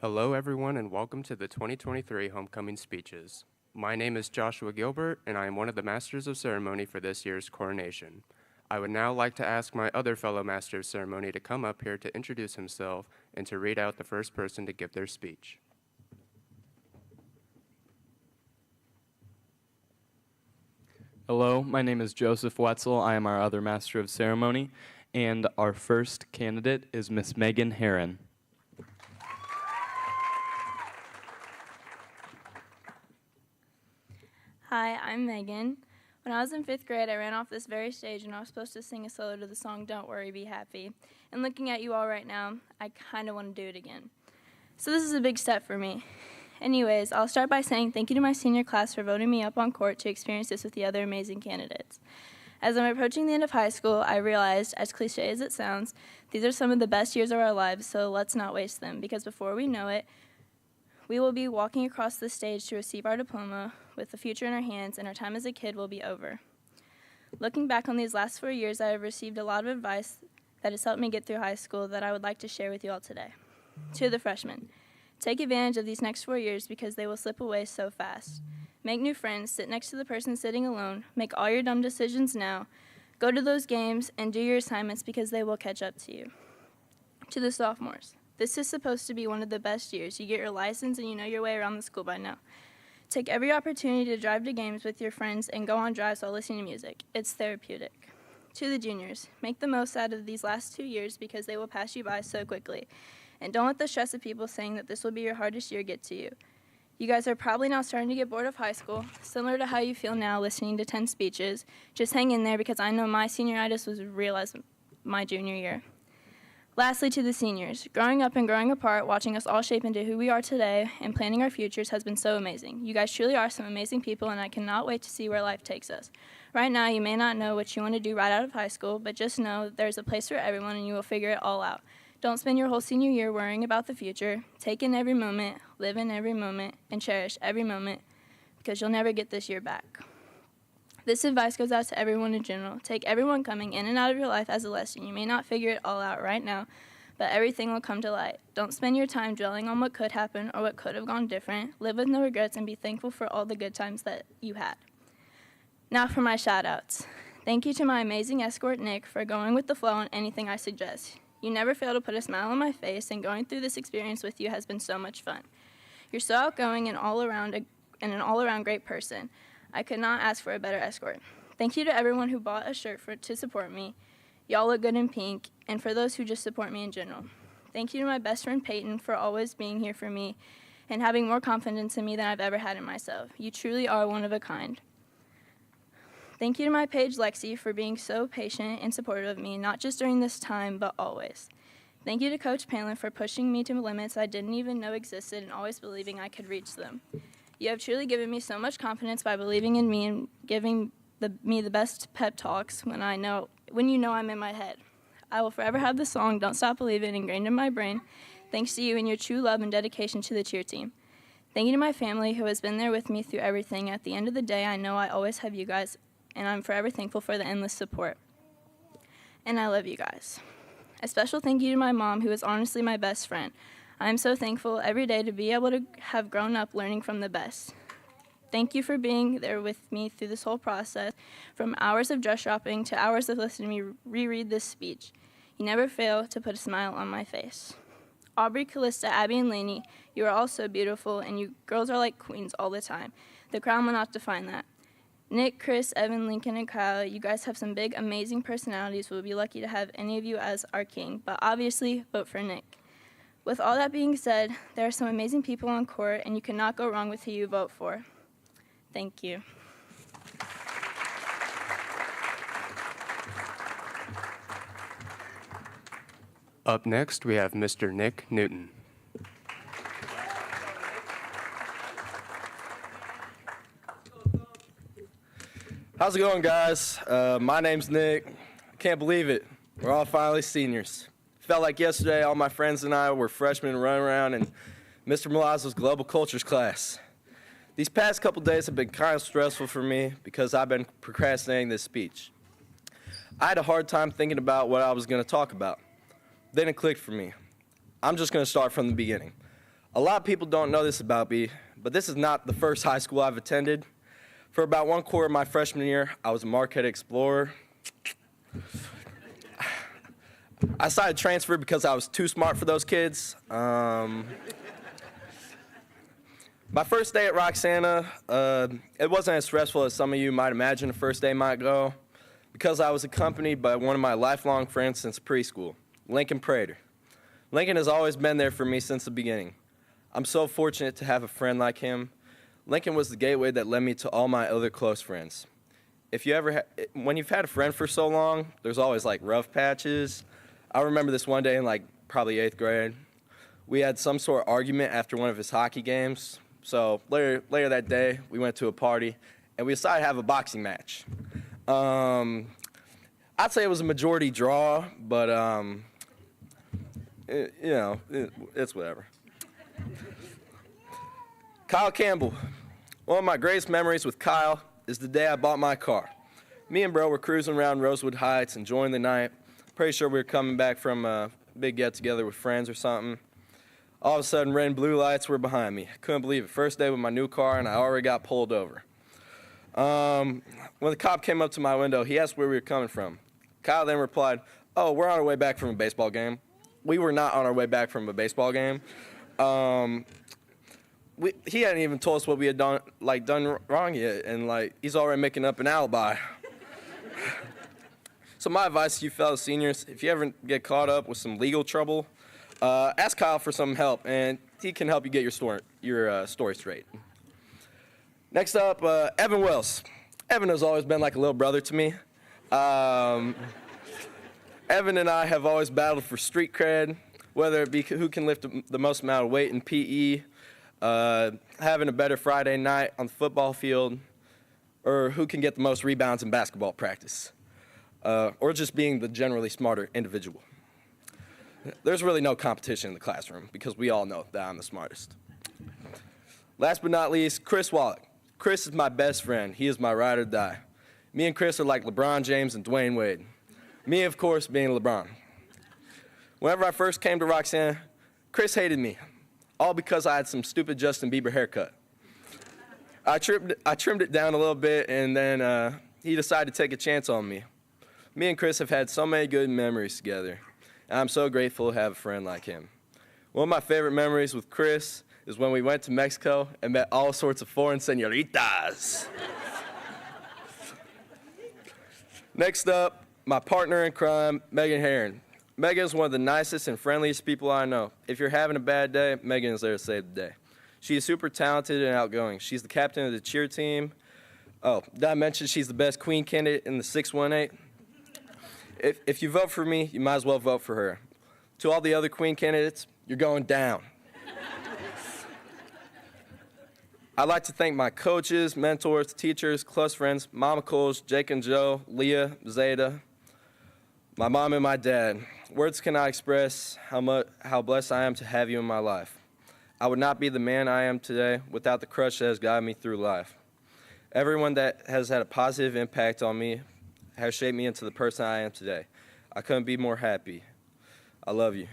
Hello, everyone, and welcome to the 2023 Homecoming Speeches. My name is Joshua Gilbert, and I am one of the Masters of Ceremony for this year's coronation. I would now like to ask my other fellow Master of Ceremony to come up here to introduce himself and to read out the first person to give their speech. Hello, my name is Joseph Wetzel. I am our other Master of Ceremony, and our first candidate is Miss Megan Herron. Hi, I'm Megan. When I was in 5th grade, I ran off this very stage and I was supposed to sing a solo to the song Don't Worry, Be Happy. And looking at you all right now, I kind of want to do it again. So this is a big step for me. Anyways, I'll start by saying thank you to my senior class for voting me up on court to experience this with the other amazing candidates. As I'm approaching the end of high school, I realized, as cliche as it sounds, these are some of the best years of our lives, so let's not waste them, because before we know it, we will be walking across the stage to receive our diploma with the future in our hands, and our time as a kid will be over. Looking back on these last 4 years, I have received a lot of advice that has helped me get through high school that I would like to share with you all today. To the freshmen, take advantage of these next 4 years because they will slip away so fast. Make new friends, sit next to the person sitting alone, make all your dumb decisions now, go to those games, and do your assignments because they will catch up to you. To the sophomores, this is supposed to be one of the best years. You get your license and you know your way around the school by now. Take every opportunity to drive to games with your friends and go on drives while listening to music. It's therapeutic. To the juniors, make the most out of these last 2 years because they will pass you by so quickly. And don't let the stress of people saying that this will be your hardest year get to you. You guys are probably now starting to get bored of high school, similar to how you feel now listening to 10 speeches. Just hang in there because I know my senioritis was real as my junior year. Lastly, to the seniors, growing up and growing apart, watching us all shape into who we are today and planning our futures has been so amazing. You guys truly are some amazing people, and I cannot wait to see where life takes us. Right now, you may not know what you want to do right out of high school, but just know there's a place for everyone and you will figure it all out. Don't spend your whole senior year worrying about the future. Take in every moment, live in every moment, and cherish every moment because you'll never get this year back. This advice goes out to everyone in general. Take everyone coming in and out of your life as a lesson. You may not figure it all out right now, but everything will come to light. Don't spend your time dwelling on what could happen or what could have gone different. Live with no regrets and be thankful for all the good times that you had. Now for my shout-outs. Thank you to my amazing escort, Nick, for going with the flow on anything I suggest. You never fail to put a smile on my face, and going through this experience with you has been so much fun. You're so outgoing and an all-around great person. I could not ask for a better escort. Thank you to everyone who bought a shirt to support me. Y'all look good in pink, and for those who just support me in general. Thank you to my best friend Peyton for always being here for me and having more confidence in me than I've ever had in myself. You truly are one of a kind. Thank you to my page Lexi for being so patient and supportive of me, not just during this time, but always. Thank you to Coach Palin for pushing me to limits I didn't even know existed and always believing I could reach them. You have truly given me so much confidence by believing in me and giving me the best pep talks when you know I'm in my head. I will forever have the song Don't Stop Believing ingrained in my brain, thanks to you and your true love and dedication to the cheer team. Thank you to my family who has been there with me through everything. At the end of the day, I know I always have you guys, and I'm forever thankful for the endless support. And I love you guys. A special thank you to my mom, who is honestly my best friend. I am so thankful every day to be able to have grown up learning from the best. Thank you for being there with me through this whole process, from hours of dress shopping to hours of listening to me reread this speech. You never fail to put a smile on my face. Aubrey, Callista, Abby, and Lainey, you are all so beautiful, and you girls are like queens all the time. The crown will not define that. Nick, Chris, Evan, Lincoln, and Kyle, you guys have some big, amazing personalities. We'll be lucky to have any of you as our king, but obviously, vote for Nick. With all that being said, there are some amazing people on court, and you cannot go wrong with who you vote for. Thank you. Up next, we have Mr. Nick Newton. How's it going, guys? My name's Nick. I can't believe it. We're all finally seniors. Felt like yesterday all my friends and I were freshmen running around in Mr. Milazzo's Global Cultures class. These past couple days have been kind of stressful for me because I've been procrastinating this speech. I had a hard time thinking about what I was going to talk about. Then it clicked for me. I'm just going to start from the beginning. A lot of people don't know this about me, but this is not the first high school I've attended. For about one quarter of my freshman year, I was a Marquette Explorer. I decided to transfer because I was too smart for those kids. My first day at Roxana, it wasn't as stressful as some of you might imagine a first day might go, because I was accompanied by one of my lifelong friends since preschool, Lincoln Prater. Lincoln has always been there for me since the beginning. I'm so fortunate to have a friend like him. Lincoln was the gateway that led me to all my other close friends. When you've had a friend for so long, there's always like rough patches. I remember this one day in like probably 8th grade. We had some sort of argument after one of his hockey games. So later that day, we went to a party, and we decided to have a boxing match. I'd say it was a majority draw, but it's whatever. Kyle Campbell. One of my greatest memories with Kyle is the day I bought my car. Me and bro were cruising around Rosewood Heights, enjoying the night. Pretty sure we were coming back from a big get-together with friends or something. All of a sudden, red and blue lights were behind me. I couldn't believe it. First day with my new car, and I already got pulled over. When the cop came up to my window, he asked where we were coming from. Kyle then replied, "Oh, we're on our way back from a baseball game." We were not on our way back from a baseball game. He hadn't even told us what we had done wrong yet, and he's already making up an alibi. So my advice to you fellow seniors, if you ever get caught up with some legal trouble, ask Kyle for some help, and he can help you get your story straight. Next up, Evan Wells. Evan has always been like a little brother to me. Evan and I have always battled for street cred, whether it be who can lift the most amount of weight in PE, having a better Friday night on the football field, or who can get the most rebounds in basketball practice, or just being the generally smarter individual. There's really no competition in the classroom because we all know that I'm the smartest. Last but not least, Chris Wallach. Chris is my best friend. He is my ride or die. Me and Chris are like LeBron James and Dwayne Wade. Me, of course, being LeBron. Whenever I first came to Roxana, Chris hated me, all because I had some stupid Justin Bieber haircut. I trimmed it down a little bit, and then he decided to take a chance on me. Me and Chris have had so many good memories together, and I'm so grateful to have a friend like him. One of my favorite memories with Chris is when we went to Mexico and met all sorts of foreign señoritas. Next up, my partner in crime, Megan Herron. Megan is one of the nicest and friendliest people I know. If you're having a bad day, Megan is there to save the day. She is super talented and outgoing. She's the captain of the cheer team. Oh, did I mention she's the best queen candidate in the 618? If you vote for me, you might as well vote for her. To all the other queen candidates, you're going down. I'd like to thank my coaches, mentors, teachers, close friends, Mama Coles, Jake and Joe, Leah, Zeta, my mom and my dad. Words cannot express how blessed I am to have you in my life. I would not be the man I am today without the crush that has guided me through life. Everyone that has had a positive impact on me has shaped me into the person I am today. I couldn't be more happy. I love you.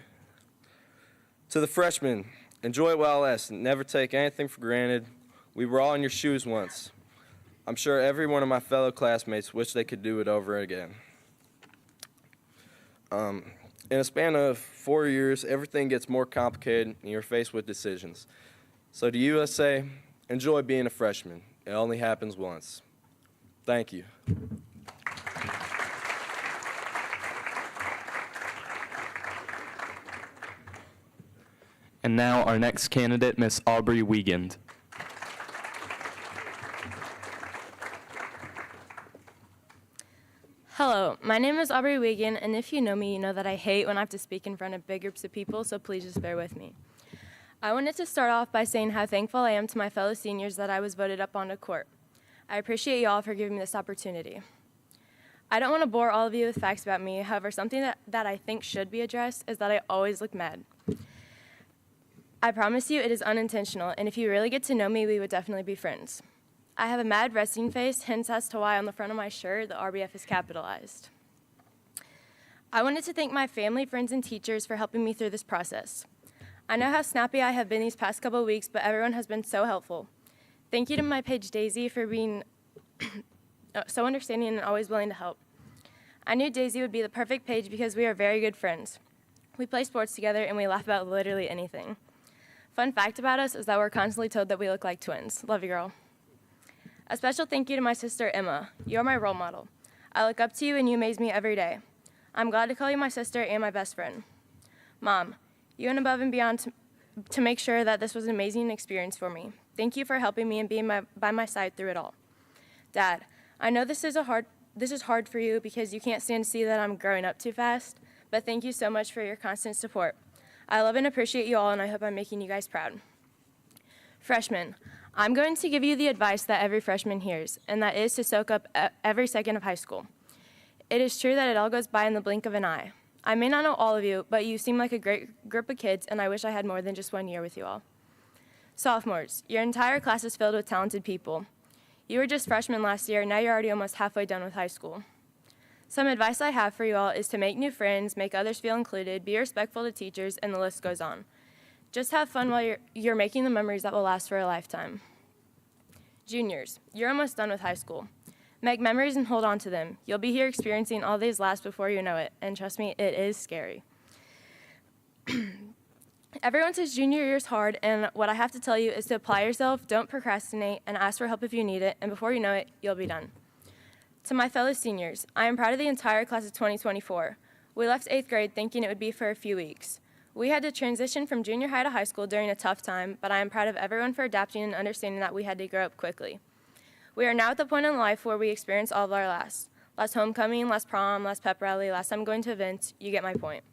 To the freshmen, enjoy it while it lasts. Never take anything for granted. We were all in your shoes once. I'm sure every one of my fellow classmates wish they could do it over again. In a span of 4 years, everything gets more complicated and you're faced with decisions. So to USA, enjoy being a freshman. It only happens once. Thank you. And now our next candidate, Miss Aubrey Wiegand. Hello, my name is Aubrey Wiegand, and if you know me, you know that I hate when I have to speak in front of big groups of people, so please just bear with me. I wanted to start off by saying how thankful I am to my fellow seniors that I was voted up onto court. I appreciate you all for giving me this opportunity. I don't want to bore all of you with facts about me, however, something that I think should be addressed is that I always look mad. I promise you it is unintentional, and if you really get to know me, we would definitely be friends. I have a mad resting face, hence as to why on the front of my shirt, the RBF is capitalized. I wanted to thank my family, friends, and teachers for helping me through this process. I know how snappy I have been these past couple of weeks, but everyone has been so helpful. Thank you to my page Daisy for being so understanding and always willing to help. I knew Daisy would be the perfect page because we are very good friends. We play sports together and we laugh about literally anything. Fun fact about us is that we're constantly told that we look like twins. Love you, girl. A special thank you to my sister, Emma. You're my role model. I look up to you and you amaze me every day. I'm glad to call you my sister and my best friend. Mom, you went above and beyond to make sure that this was an amazing experience for me. Thank you for helping me and being by my side through it all. Dad, I know this is hard for you because you can't stand to see that I'm growing up too fast, but thank you so much for your constant support. I love and appreciate you all, and I hope I'm making you guys proud. Freshmen, I'm going to give you the advice that every freshman hears, and that is to soak up every second of high school. It is true that it all goes by in the blink of an eye. I may not know all of you, but you seem like a great group of kids, and I wish I had more than just 1 year with you all. Sophomores, your entire class is filled with talented people. You were just freshmen last year, and now you're already almost halfway done with high school. Some advice I have for you all is to make new friends, make others feel included, be respectful to teachers, and the list goes on. Just have fun while you're making the memories that will last for a lifetime. Juniors, you're almost done with high school. Make memories and hold on to them. You'll be here experiencing all these laughs before you know it, and trust me, it is scary. Everyone says junior year is hard, and what I have to tell you is to apply yourself, don't procrastinate, and ask for help if you need it, and before you know it, you'll be done. To my fellow seniors, I am proud of the entire class of 2024. We left 8th grade thinking it would be for a few weeks. We had to transition from junior high to high school during a tough time, but I am proud of everyone for adapting and understanding that we had to grow up quickly. We are now at the point in life where we experience all of our last homecoming, last prom, last pep rally, last time going to events. You get my point.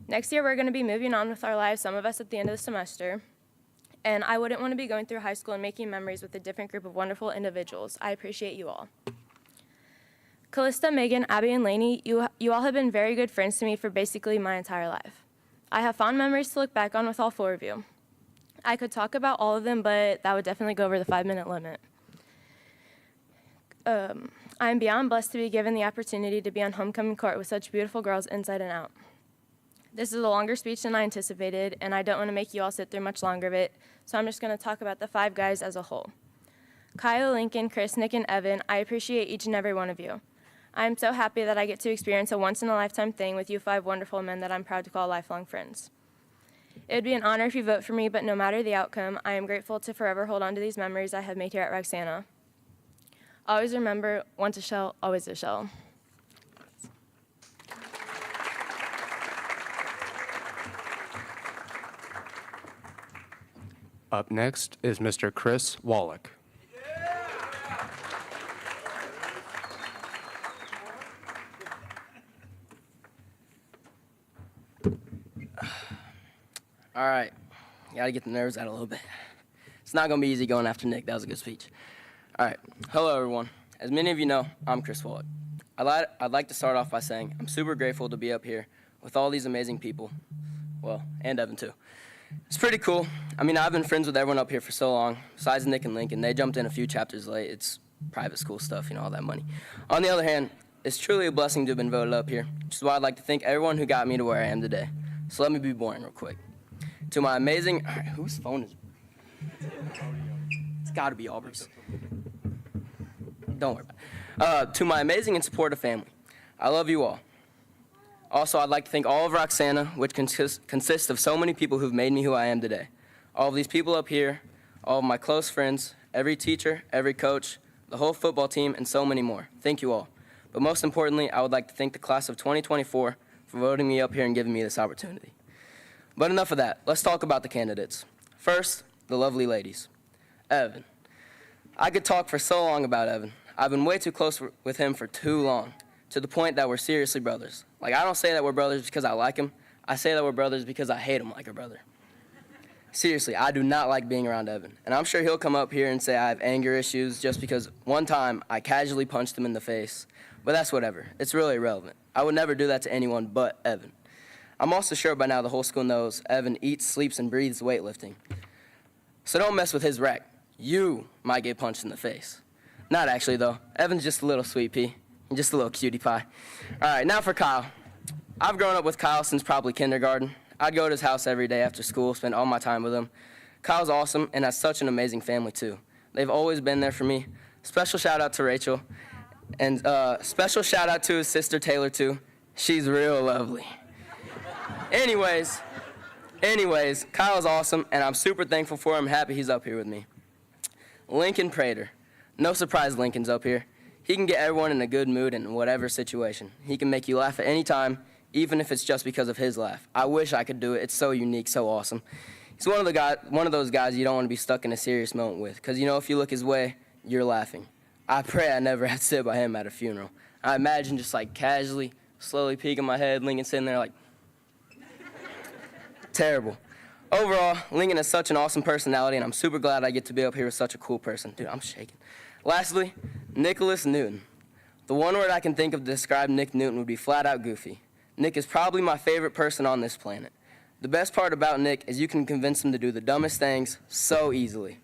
Next year, we're going to be moving on with our lives, some of us at the end of the semester, and I wouldn't want to be going through high school and making memories with a different group of wonderful individuals. I appreciate you all. Callista, Megan, Abby, and Lainey, you all have been very good friends to me for basically my entire life. I have fond memories to look back on with all 4 of you. I could talk about all of them, but that would definitely go over the 5-minute limit. I am beyond blessed to be given the opportunity to be on homecoming court with such beautiful girls inside and out. This is a longer speech than I anticipated, and I don't want to make you all sit through much longer of it, so I'm just going to talk about the 5 guys as a whole. Kyle, Lincoln, Chris, Nick, and Evan, I appreciate each and every one of you. I am so happy that I get to experience a once-in-a-lifetime thing with you 5 wonderful men that I'm proud to call lifelong friends. It would be an honor if you vote for me, but no matter the outcome, I am grateful to forever hold on to these memories I have made here at Roxana. Always remember, once a shell, always a shell. Up next is Mr. Chris Wallach. All right, gotta get the nerves out a little bit. It's not gonna be easy going after Nick. That was a good speech. All right, hello everyone. As many of you know, I'm Chris Wallach. I'd like to start off by saying I'm super grateful to be up here with all these amazing people. Well, and Evan too. It's pretty cool. I mean, I've been friends with everyone up here for so long, besides Nick and Lincoln. They jumped in a few chapters late. It's private school stuff, all that money. On the other hand, it's truly a blessing to have been voted up here, which is why I'd like to thank everyone who got me to where I am today. So let me be boring real quick. To my amazing, all right, whose phone is it? It's gotta be Aubrey's. Don't worry about it. To my amazing and supportive family, I love you all. Also, I'd like to thank all of Roxana, which consists of so many people who've made me who I am today. All of these people up here, all of my close friends, every teacher, every coach, the whole football team, and so many more. Thank you all. But most importantly, I would like to thank the class of 2024 for voting me up here and giving me this opportunity. But enough of that. Let's talk about the candidates. First, the lovely ladies. Evan. I could talk for so long about Evan. I've been way too close with him for too long, to the point that we're seriously brothers. Like, I don't say that we're brothers because I like him. I say that we're brothers because I hate him like a brother. Seriously, I do not like being around Evan. And I'm sure he'll come up here and say I have anger issues just because one time I casually punched him in the face. But that's whatever. It's really irrelevant. I would never do that to anyone but Evan. I'm also sure by now the whole school knows Evan eats, sleeps, and breathes weightlifting. So don't mess with his rack. You might get punched in the face. Not actually, though. Evan's just a little sweet pea. And just a little cutie pie. All right, now for Kyle. I've grown up with Kyle since probably kindergarten. I'd go to his house every day after school, spend all my time with him. Kyle's awesome and has such an amazing family, too. They've always been there for me. Special shout out to Rachel. And special shout out to his sister Taylor, too. She's real lovely. Anyways, Kyle's awesome, and I'm super thankful for him. Happy he's up here with me. Lincoln Prater. No surprise Lincoln's up here. He can get everyone in a good mood in whatever situation. He can make you laugh at any time, even if it's just because of his laugh. I wish I could do it. It's so unique, so awesome. He's one of those guys you don't want to be stuck in a serious moment with, because you know if you look his way, you're laughing. I pray I never had to sit by him at a funeral. I imagine just like casually, slowly peeking my head, Lincoln sitting there like, terrible. Overall, Lincoln has such an awesome personality, and I'm super glad I get to be up here with such a cool person. Dude, I'm shaking. Lastly, Nicholas Newton. The one word I can think of to describe Nick Newton would be flat out goofy. Nick is probably my favorite person on this planet. The best part about Nick is you can convince him to do the dumbest things so easily.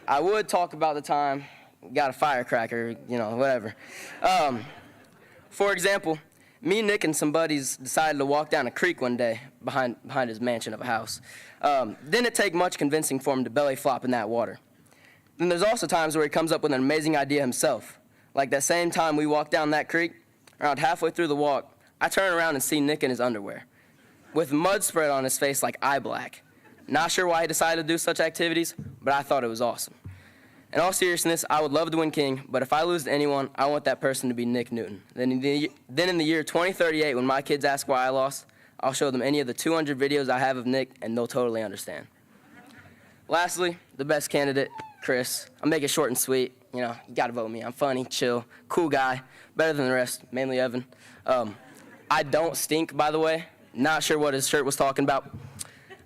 I would talk about the time we got a firecracker, whatever. For example, me, Nick, and some buddies decided to walk down a creek one day behind his mansion of a house. Didn't take much convincing for him to belly flop in that water. Then there's also times where he comes up with an amazing idea himself. Like that same time we walked down that creek, around halfway through the walk, I turn around and see Nick in his underwear, with mud spread on his face like eye black. Not sure why he decided to do such activities, but I thought it was awesome. In all seriousness, I would love to win king, but if I lose to anyone, I want that person to be Nick Newton. Then in the year 2038, when my kids ask why I lost, I'll show them any of the 200 videos I have of Nick, and they'll totally understand. Lastly, the best candidate, Chris. I'll make it short and sweet. You gotta vote me. I'm funny, chill, cool guy, better than the rest, mainly Evan. I don't stink, by the way. Not sure what his shirt was talking about.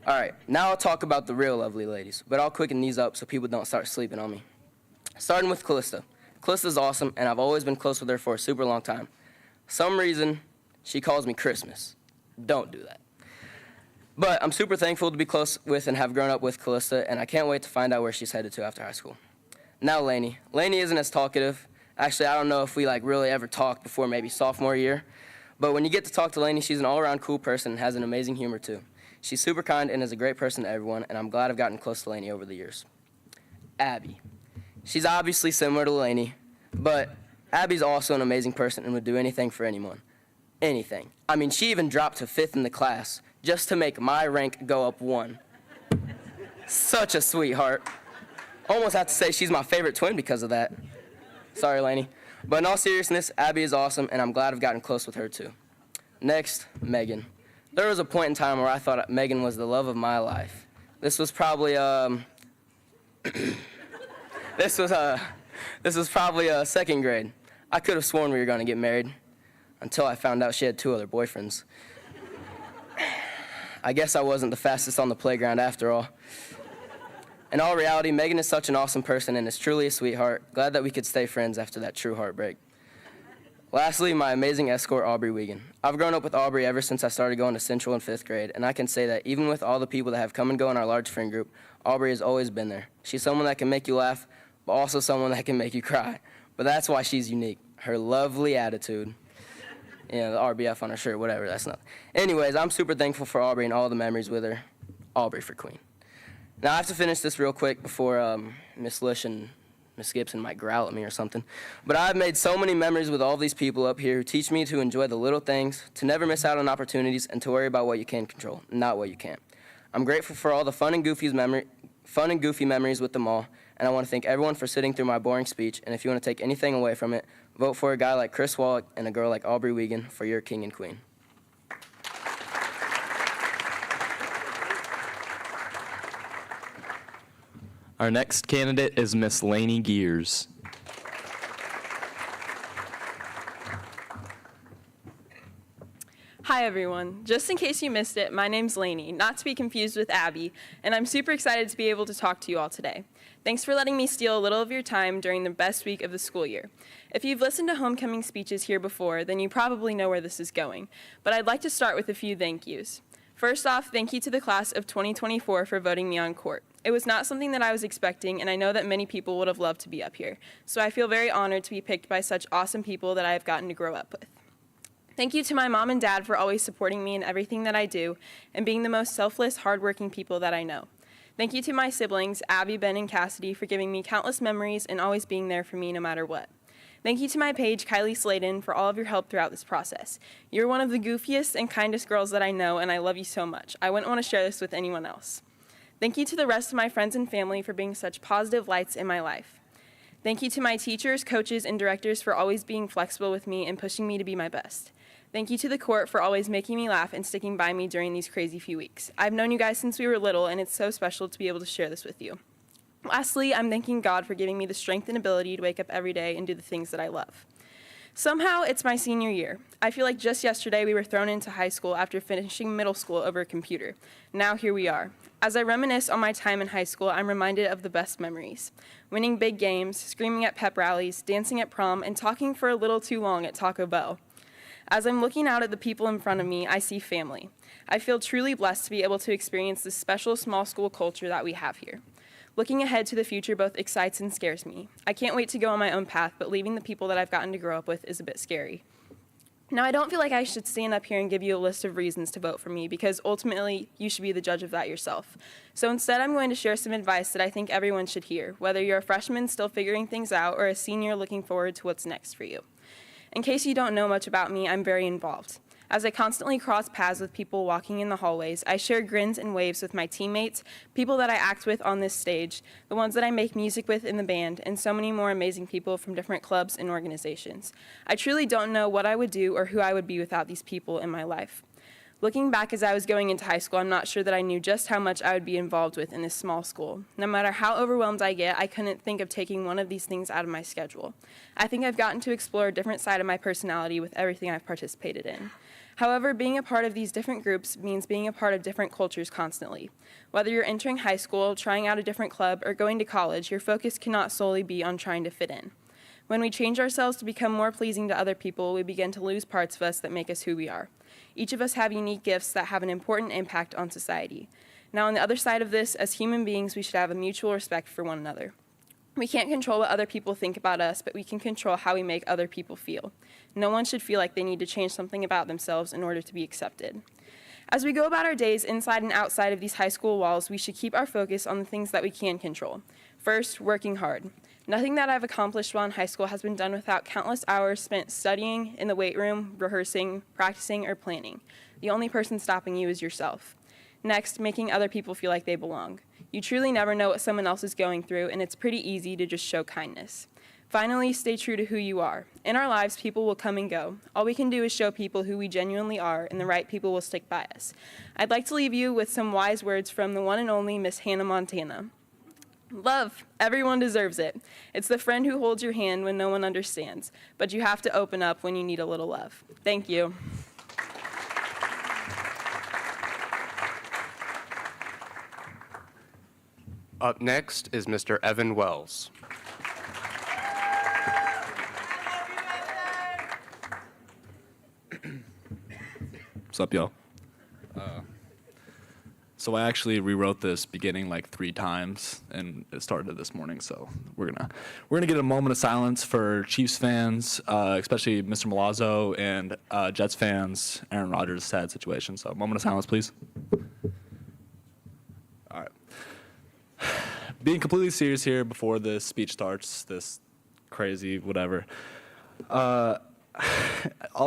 All right, now I'll talk about the real lovely ladies, but I'll quicken these up so people don't start sleeping on me. Starting with Callista. Callista's awesome, and I've always been close with her for a super long time. Some reason, she calls me Christmas. Don't do that. But I'm super thankful to be close with and have grown up with Callista, and I can't wait to find out where she's headed to after high school. Now Lainey. Lainey isn't as talkative. Actually, I don't know if we really ever talked before maybe sophomore year. But when you get to talk to Lainey, she's an all-around cool person and has an amazing humor too. She's super kind and is a great person to everyone, and I'm glad I've gotten close to Lainey over the years. Abby. She's obviously similar to Lainey, but Abby's also an amazing person and would do anything for anyone. Anything. I mean, she even dropped to 5th in the class just to make my rank go up 1. Such a sweetheart. Almost have to say she's my favorite twin because of that. Sorry, Lainey. But in all seriousness, Abby is awesome, and I'm glad I've gotten close with her too. Next, Megan. There was a point in time where I thought Megan was the love of my life. This was probably this was probably second grade. I could have sworn we were going to get married until I found out she had 2 other boyfriends. I guess I wasn't the fastest on the playground after all. In all reality, Megan is such an awesome person and is truly a sweetheart. Glad that we could stay friends after that true heartbreak. Lastly, my amazing escort, Aubrey Wiegand. I've grown up with Aubrey ever since I started going to Central in 5th grade, and I can say that even with all the people that have come and go in our large friend group, Aubrey has always been there. She's someone that can make you laugh, but also someone that can make you cry. But that's why she's unique. Her lovely attitude. The RBF on her shirt, whatever, that's not. Anyways, I'm super thankful for Aubrey and all the memories with her. Aubrey for queen. Now, I have to finish this real quick before Miss Lish and Miss Gibson might growl at me or something. But I've made so many memories with all these people up here who teach me to enjoy the little things, to never miss out on opportunities, and to worry about what you can control, not what you can't. I'm grateful for all the fun and goofy memories with them all, and I want to thank everyone for sitting through my boring speech, and if you want to take anything away from it, vote for a guy like Chris Wallach and a girl like Aubrey Wiegand for your king and queen. Our next candidate is Miss Lainey Gears. Hi everyone. Just in case you missed it, my name's Lainey, not to be confused with Abby, and I'm super excited to be able to talk to you all today. Thanks for letting me steal a little of your time during the best week of the school year. If you've listened to homecoming speeches here before, then you probably know where this is going, but I'd like to start with a few thank yous. First off, thank you to the class of 2024 for voting me on court. It was not something that I was expecting, and I know that many people would have loved to be up here, so I feel very honored to be picked by such awesome people that I have gotten to grow up with. Thank you to my mom and dad for always supporting me in everything that I do and being the most selfless, hardworking people that I know. Thank you to my siblings, Abby, Ben, and Cassidy, for giving me countless memories and always being there for me no matter what. Thank you to my page, Kylie Sladen, for all of your help throughout this process. You're one of the goofiest and kindest girls that I know, and I love you so much. I wouldn't want to share this with anyone else. Thank you to the rest of my friends and family for being such positive lights in my life. Thank you to my teachers, coaches, and directors for always being flexible with me and pushing me to be my best. Thank you to the court for always making me laugh and sticking by me during these crazy few weeks. I've known you guys since we were little, and it's so special to be able to share this with you. Lastly, I'm thanking God for giving me the strength and ability to wake up every day and do the things that I love. Somehow, it's my senior year. I feel like just yesterday we were thrown into high school after finishing middle school over a computer. Now here we are. As I reminisce on my time in high school, I'm reminded of the best memories. Winning big games, screaming at pep rallies, dancing at prom, and talking for a little too long at Taco Bell. As I'm looking out at the people in front of me, I see family. I feel truly blessed to be able to experience this special small school culture that we have here. Looking ahead to the future both excites and scares me. I can't wait to go on my own path, but leaving the people that I've gotten to grow up with is a bit scary. Now, I don't feel like I should stand up here and give you a list of reasons to vote for me, because ultimately, you should be the judge of that yourself. So instead, I'm going to share some advice that I think everyone should hear, whether you're a freshman still figuring things out or a senior looking forward to what's next for you. In case you don't know much about me, I'm very involved. As I constantly cross paths with people walking in the hallways, I share grins and waves with my teammates, people that I act with on this stage, the ones that I make music with in the band, and so many more amazing people from different clubs and organizations. I truly don't know what I would do or who I would be without these people in my life. Looking back as I was going into high school, I'm not sure that I knew just how much I would be involved with in this small school. No matter how overwhelmed I get, I couldn't think of taking one of these things out of my schedule. I think I've gotten to explore a different side of my personality with everything I've participated in. However, being a part of these different groups means being a part of different cultures constantly. Whether you're entering high school, trying out a different club, or going to college, your focus cannot solely be on trying to fit in. When we change ourselves to become more pleasing to other people, we begin to lose parts of us that make us who we are. Each of us have unique gifts that have an important impact on society. Now, on the other side of this, as human beings, we should have a mutual respect for one another. We can't control what other people think about us, but we can control how we make other people feel. No one should feel like they need to change something about themselves in order to be accepted. As we go about our days inside and outside of these high school walls, we should keep our focus on the things that we can control. First, working hard. Nothing that I've accomplished while in high school has been done without countless hours spent studying, in the weight room, rehearsing, practicing, or planning. The only person stopping you is yourself. Next, making other people feel like they belong. You truly never know what someone else is going through, and it's pretty easy to just show kindness. Finally, stay true to who you are. In our lives, people will come and go. All we can do is show people who we genuinely are, and the right people will stick by us. I'd like to leave you with some wise words from the one and only Miss Hannah Montana. Love, everyone deserves it. It's the friend who holds your hand when no one understands, but you have to open up when you need a little love. Thank you. Up next is Mr. Evan Wells. What's up, y'all? So I actually rewrote this beginning like 3 times, and it started this morning. So we're gonna get a moment of silence for Chiefs fans, especially Mr. Milazzo, and Jets fans. Aaron Rodgers' sad situation. So moment of silence, please. All right. Being completely serious here before this speech starts, this crazy whatever. All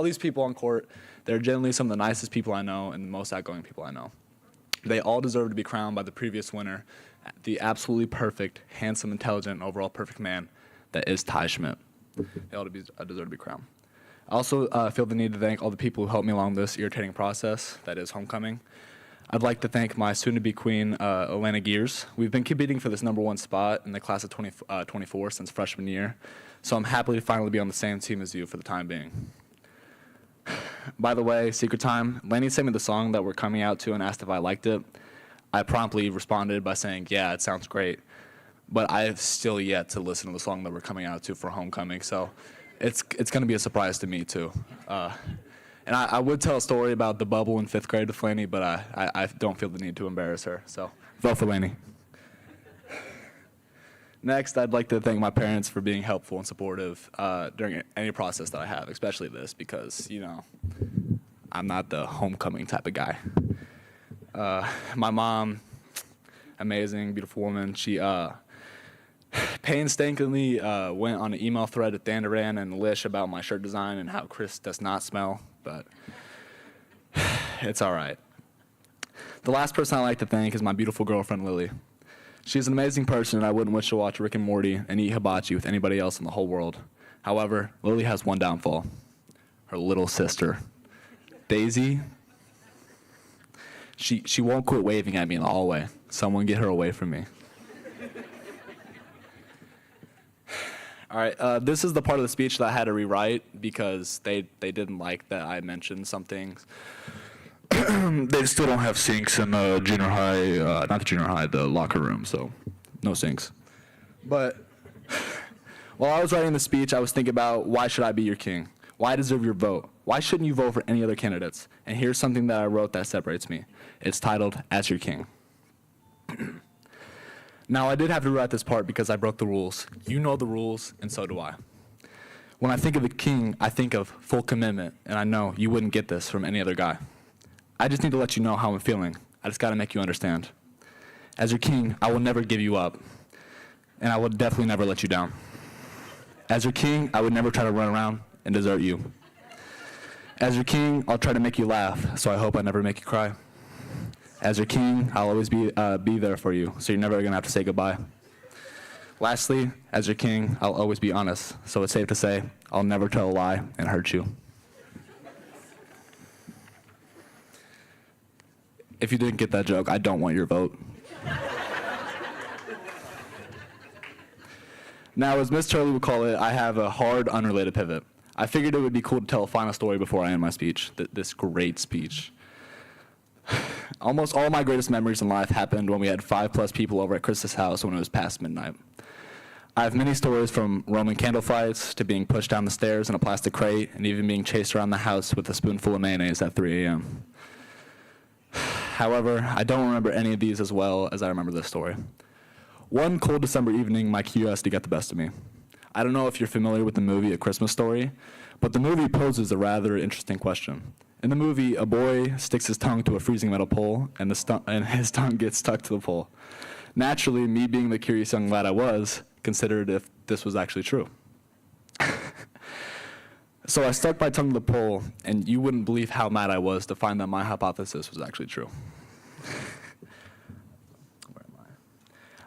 these people on court, they're generally some of the nicest people I know and the most outgoing people I know. They all deserve to be crowned by the previous winner, the absolutely perfect, handsome, intelligent, and overall perfect man that is Ty Schmidt. They all deserve to be crowned. I also feel the need to thank all the people who helped me along this irritating process that is homecoming. I'd like to thank my soon-to-be queen, Elena Gears. We've been competing for this #1 spot in the class of 24 since freshman year, so I'm happy to finally be on the same team as you for the time being. By the way, secret time, Laney sent me the song that we're coming out to and asked if I liked it. I promptly responded by saying, yeah, it sounds great. But I have still yet to listen to the song that we're coming out to for homecoming, so it's going to be a surprise to me, too. And I would tell a story about the bubble in 5th grade with Laney, but I don't feel the need to embarrass her, so vote for Laney. Next, I'd like to thank my parents for being helpful and supportive during any process that I have, especially this, because, I'm not the homecoming type of guy. My mom, amazing, beautiful woman, she painstakingly went on an email thread with Dan Duran and Lish about my shirt design and how Chris does not smell, but it's all right. The last person I'd like to thank is my beautiful girlfriend, Lily. She's an amazing person, and I wouldn't wish to watch Rick and Morty and eat hibachi with anybody else in the whole world. However, Lily has one downfall: her little sister, Daisy. She won't quit waving at me in the hallway. Someone get her away from me. All right, this is the part of the speech that I had to rewrite because they didn't like that I mentioned some things. They still don't have sinks in the junior high, not the junior high, the locker room, so no sinks. But while I was writing the speech, I was thinking about why should I be your king? Why deserve your vote? Why shouldn't you vote for any other candidates? And here's something that I wrote that separates me. It's titled, As Your King. Now, I did have to write this part because I broke the rules. You know the rules, and so do I. When I think of the king, I think of full commitment, and I know you wouldn't get this from any other guy. I just need to let you know how I'm feeling. I just got to make you understand. As your king, I will never give you up, and I will definitely never let you down. As your king, I would never try to run around and desert you. As your king, I'll try to make you laugh, so I hope I never make you cry. As your king, I'll always be there for you, so you're never going to have to say goodbye. Lastly, as your king, I'll always be honest, so it's safe to say I'll never tell a lie and hurt you. If you didn't get that joke, I don't want your vote. Now, as Miss Turley would call it, I have a hard, unrelated pivot. I figured it would be cool to tell a final story before I end my speech, this great speech. Almost all my greatest memories in life happened when we had 5+ people over at Chris's house when it was past midnight. I have many stories from Roman candle fights to being pushed down the stairs in a plastic crate and even being chased around the house with a spoonful of mayonnaise at 3 a.m. However, I don't remember any of these as well as I remember this story. One cold December evening, my curiosity got the best of me. I don't know if you're familiar with the movie A Christmas Story, but the movie poses a rather interesting question. In the movie, a boy sticks his tongue to a freezing metal pole, and his tongue gets stuck to the pole. Naturally, me being the curious young lad I was, considered if this was actually true. So I stuck my tongue to the pole, and you wouldn't believe how mad I was to find that my hypothesis was actually true. Where am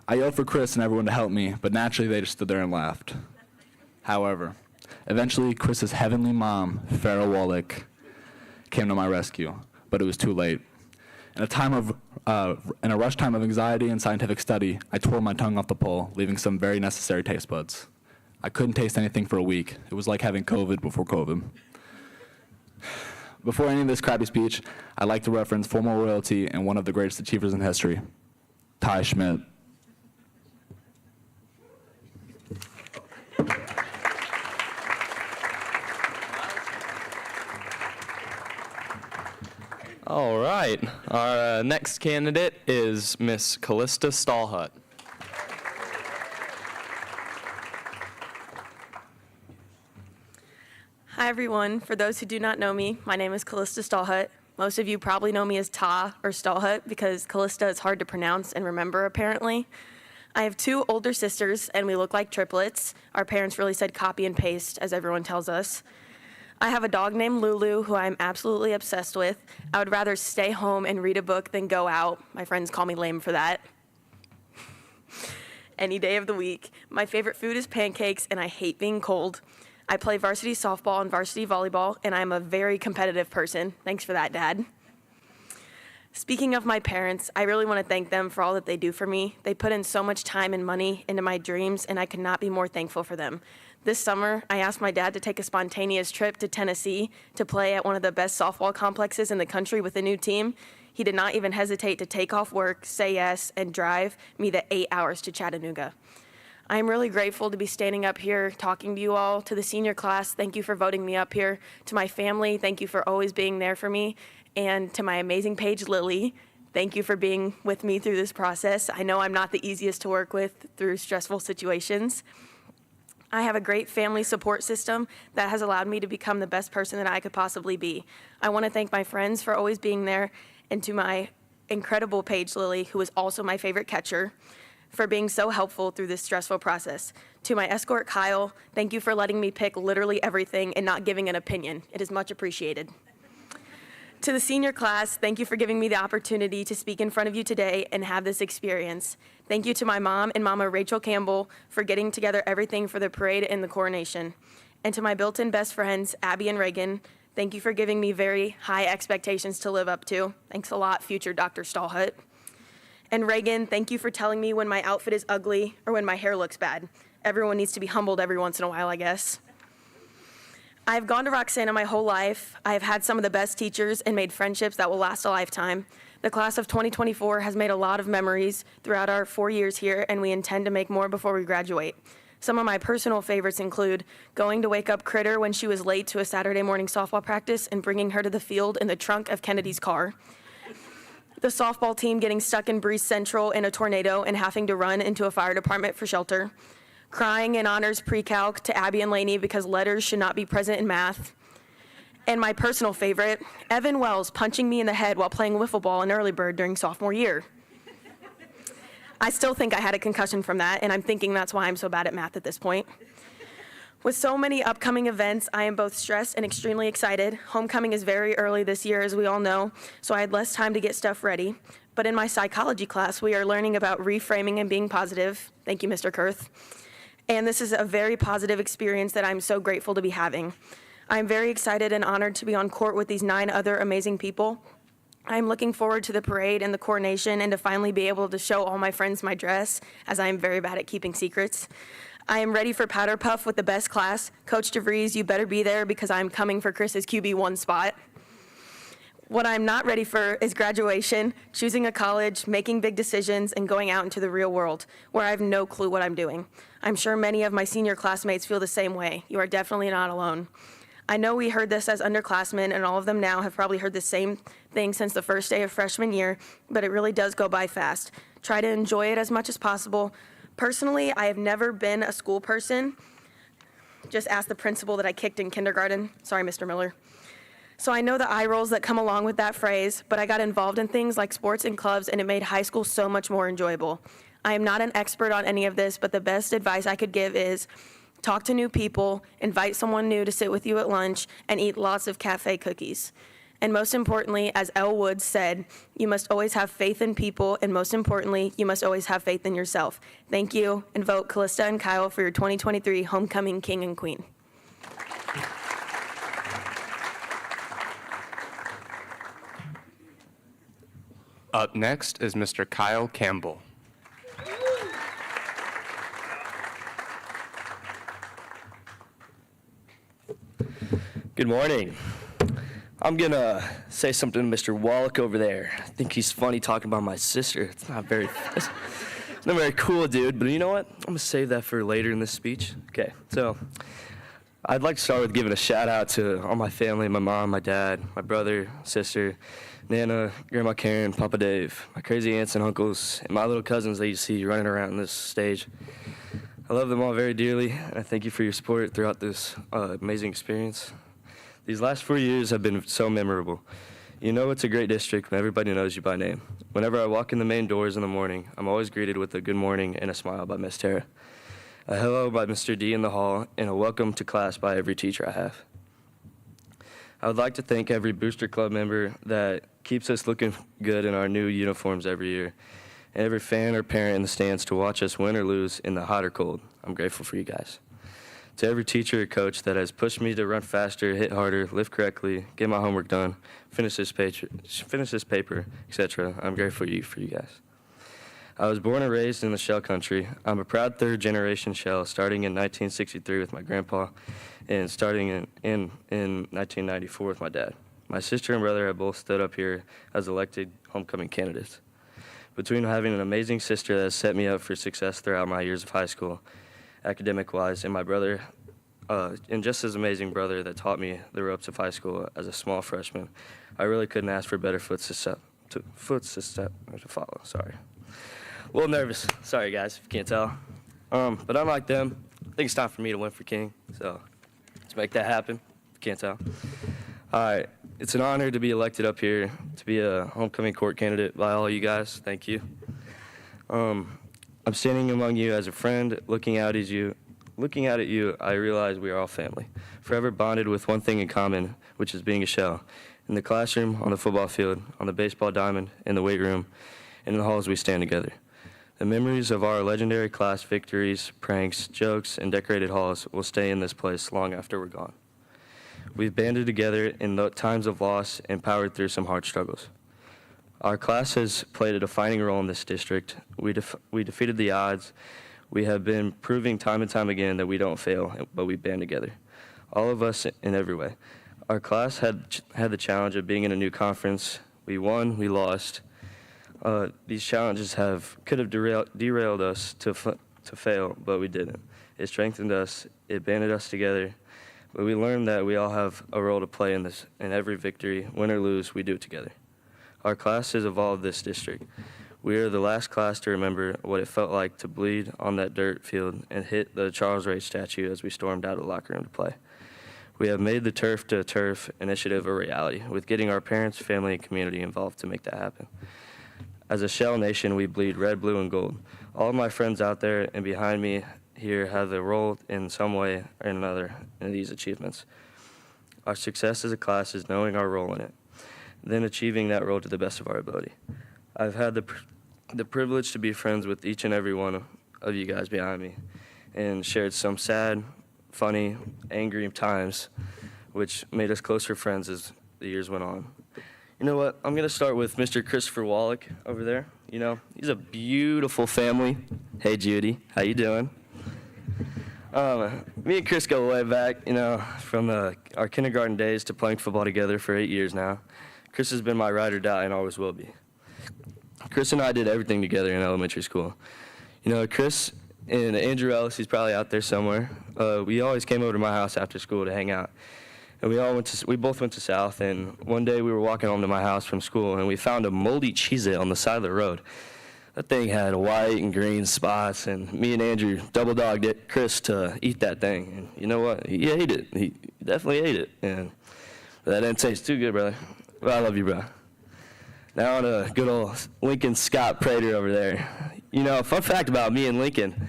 I yelled for Chris and everyone to help me, but naturally they just stood there and laughed. However, eventually Chris's heavenly mom, Farrah Wallach, came to my rescue, but it was too late. In a rush time of anxiety and scientific study, I tore my tongue off the pole, leaving some very necessary taste buds. I couldn't taste anything for a week. It was like having COVID before COVID. Before any of this crappy speech, I'd like to reference former royalty and one of the greatest achievers in history, Ty Schmidt. All right. Our next candidate is Miss Callista Stallhut. Hi, everyone. For those who do not know me, my name is Callista Stallhut. Most of you probably know me as Ta or Stallhut because Callista is hard to pronounce and remember, apparently. I have 2 older sisters, and we look like triplets. Our parents really said copy and paste, as everyone tells us. I have a dog named Lulu, who I'm absolutely obsessed with. I would rather stay home and read a book than go out. My friends call me lame for that. Any day of the week. My favorite food is pancakes, and I hate being cold. I play varsity softball and varsity volleyball, and I'm a very competitive person. Thanks for that, Dad. Speaking of my parents, I really want to thank them for all that they do for me. They put in so much time and money into my dreams, and I could not be more thankful for them. This summer, I asked my dad to take a spontaneous trip to Tennessee to play at one of the best softball complexes in the country with a new team. He did not even hesitate to take off work, say yes, and drive me the 8 hours to Chattanooga. I am really grateful to be standing up here talking to you all. To the senior class, thank you for voting me up here. To my family, thank you for always being there for me. And to my amazing page, Lily, Thank you for being with me through this process. I know I'm not the easiest to work with through stressful situations. I have a great family support system that has allowed me to become the best person that I could possibly be. I want to thank my friends for always being there, and to my incredible Paige Lilly, who is also my favorite catcher, for being so helpful through this stressful process. To my escort, Kyle, thank you for letting me pick literally everything and not giving an opinion. It is much appreciated. To the senior class, thank you for giving me the opportunity to speak in front of you today and have this experience. Thank you to my mom and Mama Rachel Campbell for getting together everything for the parade and the coronation. And to my built-in best friends, Abby and Reagan, thank you for giving me very high expectations to live up to. Thanks a lot, future Dr. Stallhut. And Reagan, thank you for telling me when my outfit is ugly or when my hair looks bad. Everyone needs to be humbled every once in a while, I guess. I've gone to Roxana my whole life. I have had some of the best teachers and made friendships that will last a lifetime. The class of 2024 has made a lot of memories throughout our 4 years here, and we intend to make more before we graduate. Some of my personal favorites include going to wake up Critter when she was late to a Saturday morning softball practice and bringing her to the field in the trunk of Kennedy's car. The softball team getting stuck in Breeze Central in a tornado and having to run into a fire department for shelter. Crying in honors pre-calc to Abby and Lainey because letters should not be present in math. And my personal favorite, Evan Wells punching me in the head while playing wiffle ball in early bird during sophomore year. I still think I had a concussion from that, and I'm thinking that's why I'm so bad at math at this point. With so many upcoming events, I am both stressed and extremely excited. Homecoming is very early this year, as we all know, so I had less time to get stuff ready. But in my psychology class, we are learning about reframing and being positive. Thank you, Mr. Kurth. And this is a very positive experience that I'm so grateful to be having. I'm very excited and honored to be on court with these 9 other amazing people. I'm looking forward to the parade and the coronation and to finally be able to show all my friends my dress, as I am very bad at keeping secrets. I am ready for Powder Puff with the best class. Coach DeVries, you better be there because I'm coming for Chris's QB1 spot. What I'm not ready for is graduation, choosing a college, making big decisions, and going out into the real world, where I have no clue what I'm doing. I'm sure many of my senior classmates feel the same way. You are definitely not alone. I know we heard this as underclassmen, and all of them now have probably heard the same thing since the first day of freshman year, but it really does go by fast. Try to enjoy it as much as possible. Personally, I have never been a school person. Just ask the principal that I kicked in kindergarten. Sorry, Mr. Miller. So I know the eye rolls that come along with that phrase, but I got involved in things like sports and clubs, and it made high school so much more enjoyable. I am not an expert on any of this, but the best advice I could give is talk to new people, invite someone new to sit with you at lunch, and eat lots of cafe cookies. And most importantly, as Elle Woods said, you must always have faith in people, and most importantly, you must always have faith in yourself. Thank you, and vote Callista and Kyle for your 2023 Homecoming King and Queen. Up next is Mr. Kyle Campbell. Good morning. I'm gonna say something to Mr. Wallach over there. I think he's funny talking about my sister. It's not very cool, dude, but you know what? I'm gonna save that for later in this speech. Okay, so I'd like to start with giving a shout out to all my family, my mom, my dad, my brother, sister, Nana, Grandma Karen, Papa Dave, my crazy aunts and uncles, and my little cousins that you see running around this stage. I love them all very dearly, and I thank you for your support throughout this amazing experience. These last 4 years have been so memorable. You know it's a great district when everybody knows you by name. Whenever I walk in the main doors in the morning, I'm always greeted with a good morning and a smile by Miss Tara, a hello by Mr. D in the hall, and a welcome to class by every teacher I have. I would like to thank every Booster Club member that keeps us looking good in our new uniforms every year, and every fan or parent in the stands to watch us win or lose in the hot or cold. I'm grateful for you guys. To every teacher or coach that has pushed me to run faster, hit harder, lift correctly, get my homework done, finish this paper, etc., I'm grateful for you guys. I was born and raised in the Shell country. I'm a proud third-generation Shell, starting in 1963 with my grandpa and starting in 1994 with my dad. My sister and brother have both stood up here as elected homecoming candidates. Between having an amazing sister that has set me up for success throughout my years of high school, academic-wise, and my brother, and just as amazing brother that taught me the ropes of high school as a small freshman, I really couldn't ask for better step or to follow. Sorry. A little nervous. Sorry, guys, if you can't tell. But unlike them, I think it's time for me to win for King. So let's make that happen. If you can't tell. All right. It's an honor to be elected up here to be a homecoming court candidate by all you guys. Thank you. I'm standing among you as a friend, looking out at you. Looking out at you, I realize we are all family, forever bonded with one thing in common, which is being a shell. In the classroom, on the football field, on the baseball diamond, in the weight room, and in the halls we stand together. The memories of our legendary class victories, pranks, jokes, and decorated halls will stay in this place long after we're gone. We've banded together in the times of loss and powered through some hard struggles. Our class has played a defining role in this district. We defeated the odds. We have been proving time and time again that we don't fail, but we band together. All of us in every way. Our class had the challenge of being in a new conference. We won, we lost. These challenges could have derailed us to fail, but we didn't. It strengthened us. It banded us together. But we learned that we all have a role to play in this. In every victory, win or lose, we do it together. Our class has evolved this district. We are the last class to remember what it felt like to bleed on that dirt field and hit the Charles Ray statue as we stormed out of the locker room to play. We have made the Turf to Turf initiative a reality, with getting our parents, family, and community involved to make that happen. As a Shell Nation, we bleed red, blue, and gold. All of my friends out there and behind me here have a role in some way or another in these achievements. Our success as a class is knowing our role in it, then achieving that role to the best of our ability. I've had the privilege to be friends with each and every one of you guys behind me and shared some sad, funny, angry times, which made us closer friends as the years went on. You know what? I'm going to start with Mr. Christopher Wallach over there. You know, he's a beautiful family. Hey, Judy. How you doing? Me and Chris go way back, you know, from our kindergarten days to playing football together for 8 years now. Chris has been my ride or die and always will be. Chris and I did everything together in elementary school. You know, Chris and Andrew Ellis, he's probably out there somewhere. We always came over to my house after school to hang out. And we both went to South, and one day we were walking home to my house from school, and we found a moldy Cheez-It on the side of the road. That thing had white and green spots, and me and Andrew double-dogged it, Chris, to eat that thing. And you know what? He ate it. He definitely ate it. And that didn't taste too good, brother. But I love you, bro. Now on a good old Lincoln Scott Prater over there. You know, fun fact about me and Lincoln,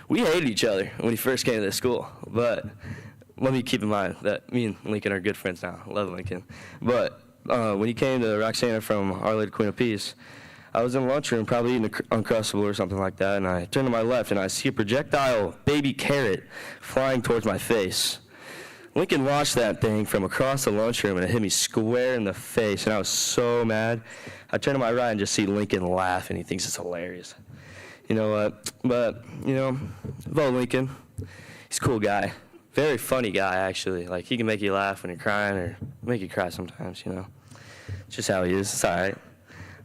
we hated each other when he first came to this school. But let me keep in mind that me and Lincoln are good friends now. Love Lincoln. But when he came to Roxana from Our Lady Queen of Peace, I was in the lunchroom probably eating an Uncrustable or something like that, and I turned to my left, and I see a projectile baby carrot flying towards my face. Lincoln launched that thing from across the lunchroom, and it hit me square in the face, and I was so mad. I turned to my right and just see Lincoln laugh, and he thinks it's hilarious. You know what? But, you know, vote Lincoln. He's a cool guy. Very funny guy, actually. Like, he can make you laugh when you're crying or make you cry sometimes, you know. It's just how he is. It's all right.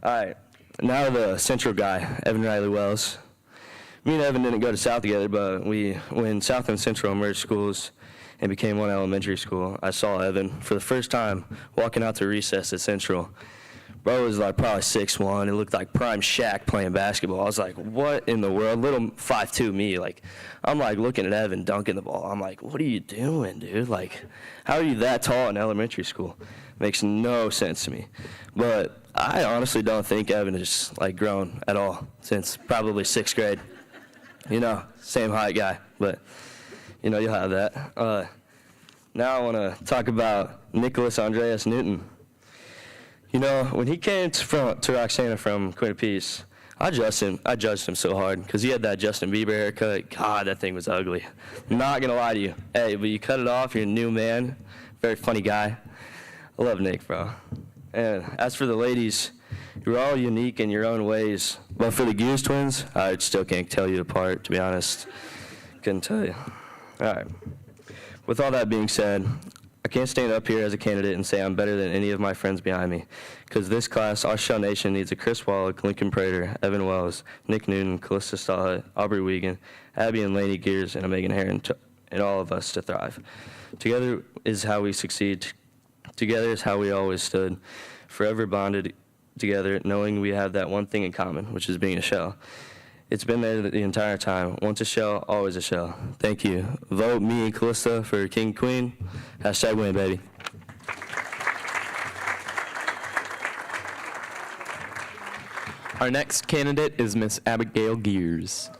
All right. Now the Central guy, Evan Riley Wells. Me and Evan didn't go to South together, but when South and Central merged schools and became one elementary school, I saw Evan for the first time walking out to recess at Central. Bro was like probably 6'1". It looked like prime Shaq playing basketball. I was like, what in the world? Little 5'2" me. Like, I'm like looking at Evan dunking the ball. I'm like, what are you doing, dude? Like, how are you that tall in elementary school? Makes no sense to me. But I honestly don't think Evan has like grown at all since probably 6th grade. You know, same height guy, but you know, you'll have that. Now I want to talk about Nicholas Andreas Newton. You know, when he came to Roxana from Queen of Peace, I judged him so hard because he had that Justin Bieber haircut. God, that thing was ugly. Not gonna lie to you. Hey, but you cut it off, you're a new man. Very funny guy. I love Nick, bro. And as for the ladies, you're all unique in your own ways. But for the Goose twins, I still can't tell you apart, to be honest. Couldn't tell you. All right. With all that being said, I can't stand up here as a candidate and say I'm better than any of my friends behind me, because this class, our Shell Nation, needs a Chris Wallach, Lincoln Prater, Evan Wells, Nick Newton, Callista Stallett, Aubrey Wiegand, Abby and Lainey Gears, and a Megan Heron, and all of us to thrive. Together is how we succeed. Together is how we always stood, forever bonded together, knowing we have that one thing in common, which is being a shell. It's been there the entire time. Once a shell, always a shell. Thank you. Vote me and Callista for King Queen. Hashtag win, baby. Our next candidate is Miss Abigail Gears.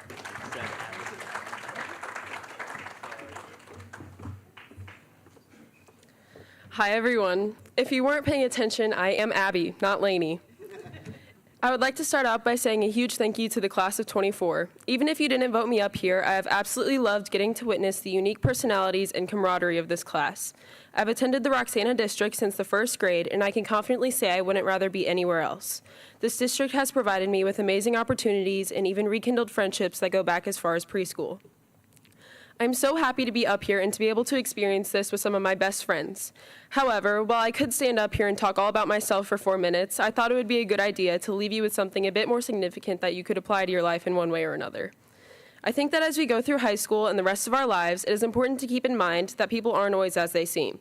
Hi, everyone. If you weren't paying attention, I am Abby, not Lainey. I would like to start out by saying a huge thank you to the class of 24. Even if you didn't vote me up here, I have absolutely loved getting to witness the unique personalities and camaraderie of this class. I've attended the Roxana district since the first grade, and I can confidently say I wouldn't rather be anywhere else. This district has provided me with amazing opportunities and even rekindled friendships that go back as far as preschool. I'm so happy to be up here and to be able to experience this with some of my best friends. However, while I could stand up here and talk all about myself for 4 minutes, I thought it would be a good idea to leave you with something a bit more significant that you could apply to your life in one way or another. I think that as we go through high school and the rest of our lives, it is important to keep in mind that people aren't always as they seem.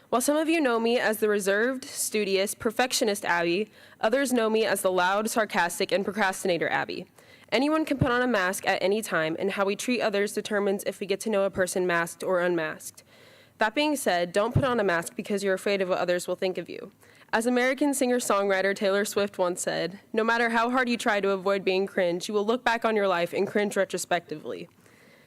While some of you know me as the reserved, studious, perfectionist Abby, others know me as the loud, sarcastic, and procrastinator Abby. Anyone can put on a mask at any time, and how we treat others determines if we get to know a person masked or unmasked. That being said, don't put on a mask because you're afraid of what others will think of you. As American singer-songwriter Taylor Swift once said, no matter how hard you try to avoid being cringe, you will look back on your life and cringe retrospectively.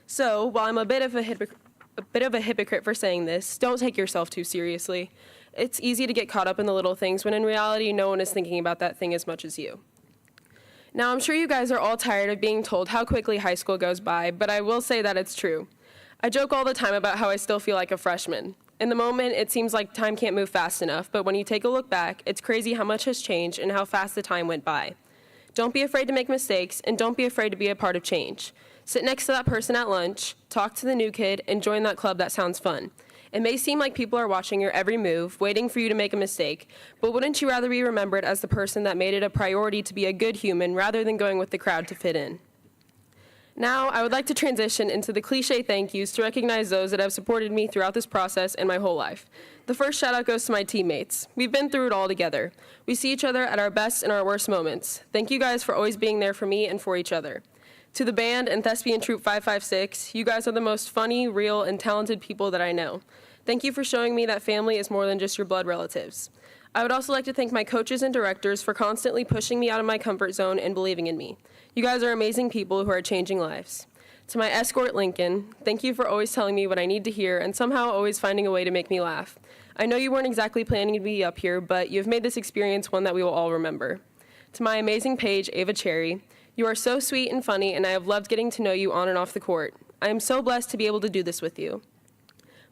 So, while I'm a bit of a hypocrite for saying this, don't take yourself too seriously. It's easy to get caught up in the little things when in reality no one is thinking about that thing as much as you. Now, I'm sure you guys are all tired of being told how quickly high school goes by, but I will say that it's true. I joke all the time about how I still feel like a freshman. In the moment, it seems like time can't move fast enough, but when you take a look back, it's crazy how much has changed and how fast the time went by. Don't be afraid to make mistakes, and don't be afraid to be a part of change. Sit next to that person at lunch, talk to the new kid, and join that club that sounds fun. It may seem like people are watching your every move, waiting for you to make a mistake, but wouldn't you rather be remembered as the person that made it a priority to be a good human rather than going with the crowd to fit in? Now, I would like to transition into the cliche thank yous to recognize those that have supported me throughout this process and my whole life. The first shout out goes to my teammates. We've been through it all together. We see each other at our best and our worst moments. Thank you guys for always being there for me and for each other. To the band and Thespian Troop 556, you guys are the most funny, real, and talented people that I know. Thank you for showing me that family is more than just your blood relatives. I would also like to thank my coaches and directors for constantly pushing me out of my comfort zone and believing in me. You guys are amazing people who are changing lives. To my escort, Lincoln, thank you for always telling me what I need to hear and somehow always finding a way to make me laugh. I know you weren't exactly planning to be up here, but you have made this experience one that we will all remember. To my amazing page, Ava Cherry, you are so sweet and funny, and I have loved getting to know you on and off the court. I am so blessed to be able to do this with you.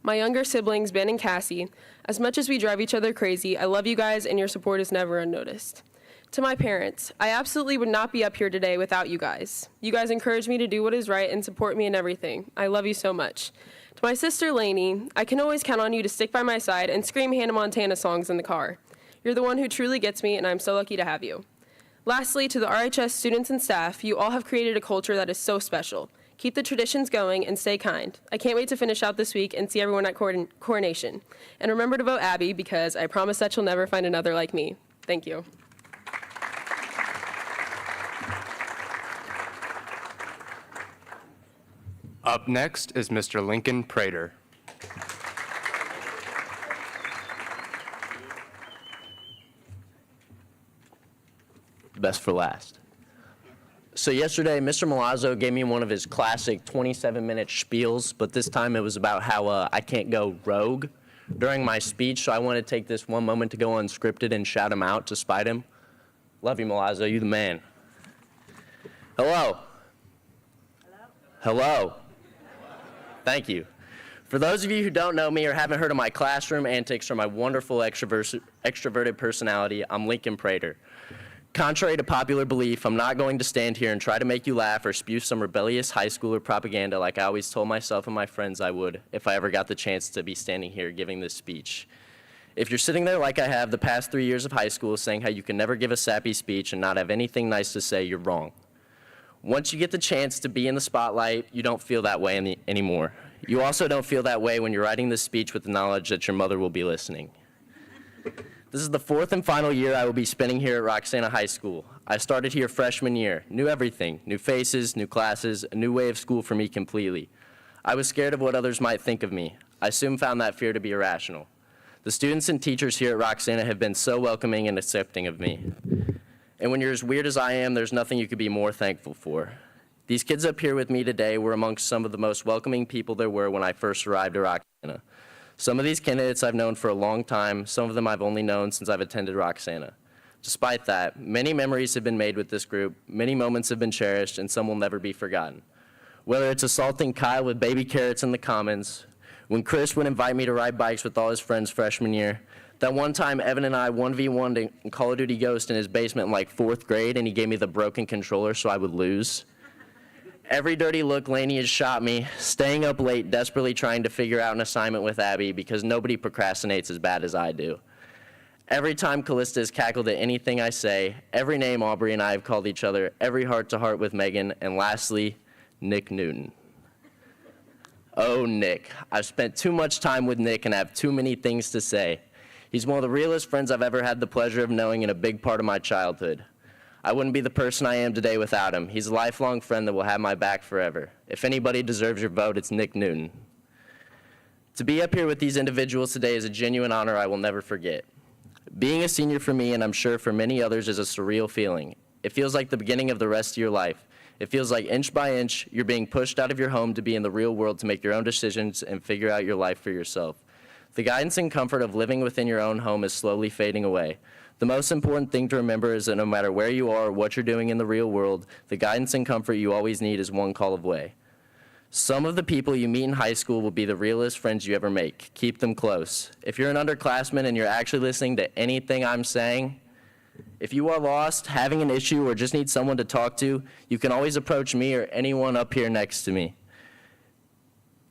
My younger siblings, Ben and Cassie, as much as we drive each other crazy, I love you guys and your support is never unnoticed. To my parents, I absolutely would not be up here today without you guys. You guys encourage me to do what is right and support me in everything. I love you so much. To my sister Lainey, I can always count on you to stick by my side and scream Hannah Montana songs in the car. You're the one who truly gets me, and I'm so lucky to have you. Lastly, to the RHS students and staff, you all have created a culture that is so special. Keep the traditions going and stay kind. I can't wait to finish out this week and see everyone at coronation. And remember to vote Abby because I promise that you'll never find another like me. Thank you. Up next is Mr. Lincoln Prater. Best for last. So yesterday, Mr. Milazzo gave me one of his classic 27-minute spiels, but this time it was about how I can't go rogue during my speech, so I want to take this one moment to go unscripted and shout him out to spite him. Love you, Milazzo. You the man. Hello. Hello. Thank you. For those of you who don't know me or haven't heard of my classroom antics or my wonderful extroverted personality, I'm Lincoln Prater. Contrary to popular belief, I'm not going to stand here and try to make you laugh or spew some rebellious high schooler propaganda like I always told myself and my friends I would if I ever got the chance to be standing here giving this speech. If you're sitting there like I have the past 3 years of high school saying how you can never give a sappy speech and not have anything nice to say, you're wrong. Once you get the chance to be in the spotlight, you don't feel that way anymore. You also don't feel that way when you're writing this speech with the knowledge that your mother will be listening. This is the fourth and final year I will be spending here at Roxana High School. I started here freshman year, knew everything, new faces, new classes, a new way of school for me completely. I was scared of what others might think of me. I soon found that fear to be irrational. The students and teachers here at Roxana have been so welcoming and accepting of me. And when you're as weird as I am, there's nothing you could be more thankful for. These kids up here with me today were amongst some of the most welcoming people there were when I first arrived at Roxana. Some of these candidates I've known for a long time, some of them I've only known since I've attended Roxana. Despite that, many memories have been made with this group, many moments have been cherished, and some will never be forgotten. Whether it's assaulting Kyle with baby carrots in the Commons, when Chris would invite me to ride bikes with all his friends freshman year, that one time Evan and I 1v1'd in Call of Duty Ghost in his basement in like 4th grade, and he gave me the broken controller so I would lose. Every dirty look Lainey has shot me, staying up late desperately trying to figure out an assignment with Abby because nobody procrastinates as bad as I do. Every time Callista has cackled at anything I say, every name Aubrey and I have called each other, every heart-to-heart with Megan, and lastly, Nick Newton. Oh, Nick. I've spent too much time with Nick and have too many things to say. He's one of the realest friends I've ever had the pleasure of knowing and a big part of my childhood. I wouldn't be the person I am today without him. He's a lifelong friend that will have my back forever. If anybody deserves your vote, it's Nick Newton. To be up here with these individuals today is a genuine honor I will never forget. Being a senior for me, and I'm sure for many others, is a surreal feeling. It feels like the beginning of the rest of your life. It feels like inch by inch, you're being pushed out of your home to be in the real world to make your own decisions and figure out your life for yourself. The guidance and comfort of living within your own home is slowly fading away. The most important thing to remember is that no matter where you are or what you're doing in the real world, the guidance and comfort you always need is one call away. Some of the people you meet in high school will be the realest friends you ever make. Keep them close. If you're an underclassman and you're actually listening to anything I'm saying, if you are lost, having an issue, or just need someone to talk to, you can always approach me or anyone up here next to me.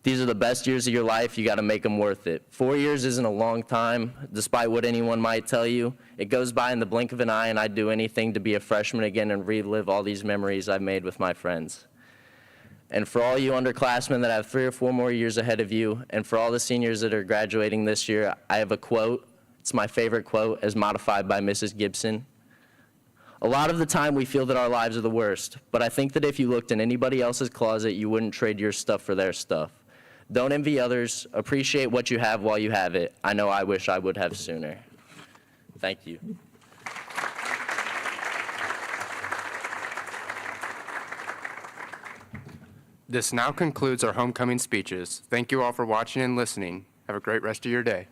These are the best years of your life. You got to make them worth it. 4 years isn't a long time, despite what anyone might tell you. It goes by in the blink of an eye, and I'd do anything to be a freshman again and relive all these memories I've made with my friends. And for all you underclassmen that have 3 or 4 more years ahead of you, and for all the seniors that are graduating this year, I have a quote. It's my favorite quote, as modified by Mrs. Gibson. A lot of the time we feel that our lives are the worst, but I think that if you looked in anybody else's closet, you wouldn't trade your stuff for their stuff. Don't envy others. Appreciate what you have while you have it. I know I wish I would have sooner. Thank you. This now concludes our homecoming speeches. Thank you all for watching and listening. Have a great rest of your day.